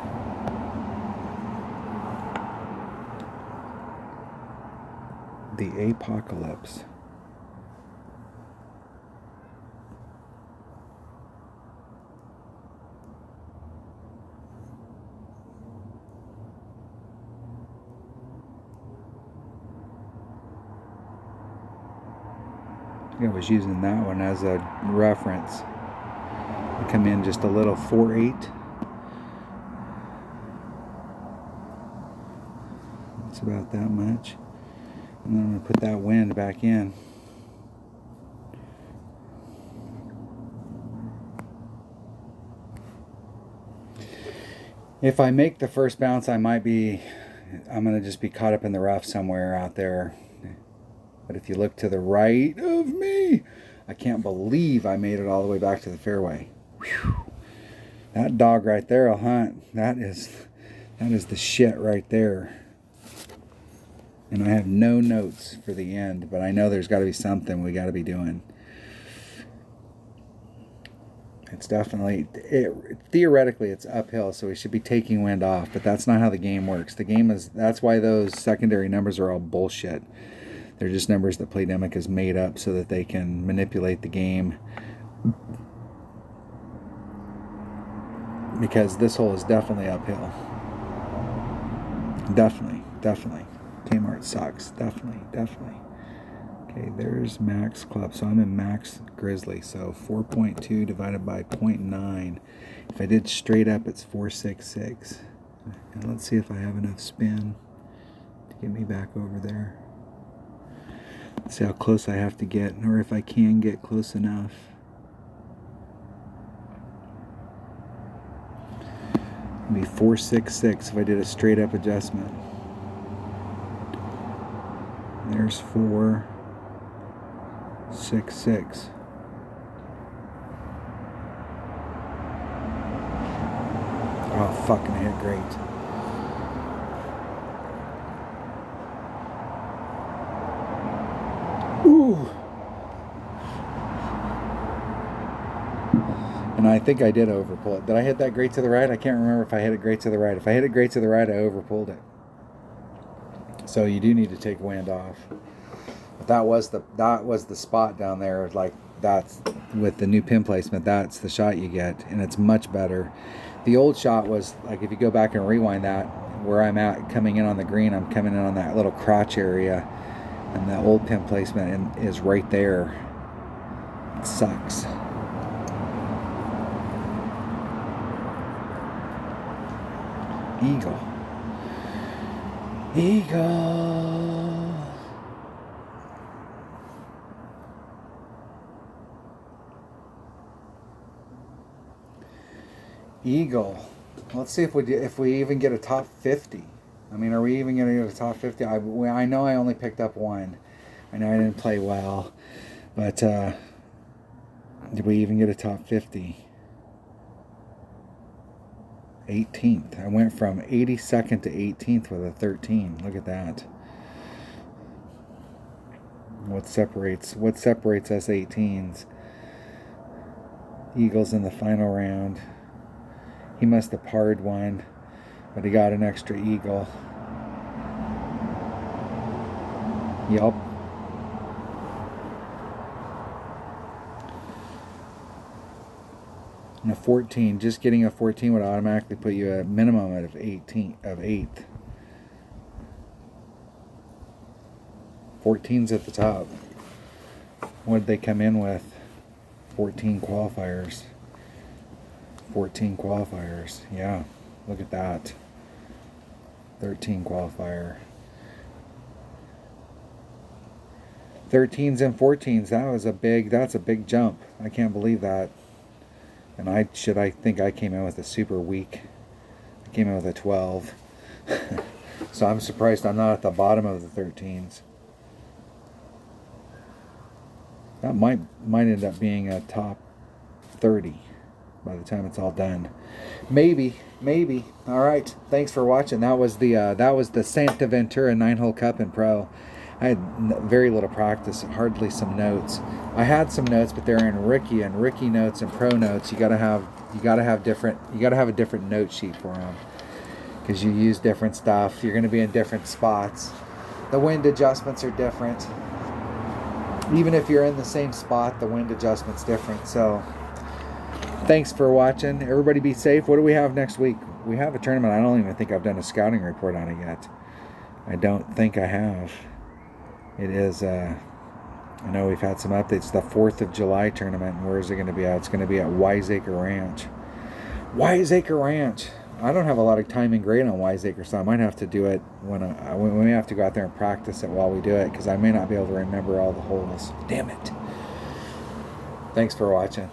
The Apocalypse. I was using that one as a reference. I come in just a little 4/8. It's about that much. And then I'm going to put that wind back in. If I make the first bounce, I'm going to just be caught up in the rough somewhere out there. But if you look to the right of me, I can't believe I made it all the way back to the fairway. Whew. That dog right there will hunt. That is the shit right there. And I have no notes for the end, but I know there's got to be something we got to be doing. It's definitely, theoretically it's uphill, so we should be taking wind off, but that's not how the game works. That's why those secondary numbers are all bullshit. They're just numbers that Playdemic has made up so that they can manipulate the game. Because this hole is definitely uphill. Definitely. Kmart sucks. Definitely. Okay, there's max club. So I'm in max grizzly. So 4.2 divided by 0.9. If I did straight up, it's 466. And let's see if I have enough spin to get me back over there. See how close I have to get, or if I can get close enough. It'd be 466 if I did a straight up adjustment. There's 466. Oh, fucking hit great. Ooh. And I think I did overpull it. Did I hit that great to the right? I can't remember if I hit it great to the right. If I hit it great to the right, I overpulled it. So you do need to take wind off. But that was the spot down there. Like, that's with the new pin placement, that's the shot you get, and it's much better. The old shot was like, if you go back and rewind that, where I'm at coming in on the green, I'm coming in on that little crotch area, and the old pin placement is right there. It sucks. Eagle. Eagle. Eagle. Let's see if we even get a top 50. I mean, are we even going to get a top 50? I know I only picked up one. I know I didn't play well, but did we even get a top 50? 18th. I went from 82nd to 18th with a 13. Look at that. What separates us 18s? Eagles in the final round. He must have parred one, but he got an extra eagle. Yup. And a 14, just getting a 14 would automatically put you at a minimum of 8th. 14's at the top. What did they come in with? 14 qualifiers. 14 qualifiers. Yeah, look at that. 13 qualifier. 13s and 14s. That's a big jump. I can't believe that. And I think I came in with a super weak. I came in with a 12. So I'm surprised I'm not at the bottom of the 13s. That might end up being a top 30 by the time it's all done. Maybe. All right. Thanks for watching. That was the Santa Ventura 9-hole cup in pro. I had very little practice, hardly some notes. I had some notes, but they're in Ricky notes and pro notes. You gotta have a different note sheet for them, because you use different stuff. You're gonna be in different spots. The wind adjustments are different. Even if you're in the same spot, the wind adjustment's different. So thanks for watching. Everybody be safe. What do we have next week? We have a tournament. I don't even think I've done a scouting report on it yet. I don't think I have. It is, I know we've had some updates. The 4th of July tournament. And where is it going to be at? It's going to be at Wiseacre Ranch. Wiseacre Ranch. I don't have a lot of time and grade on Wiseacre, so I might have to do it when we may have to go out there and practice it while we do it, because I may not be able to remember all the holes. Damn it. Thanks for watching.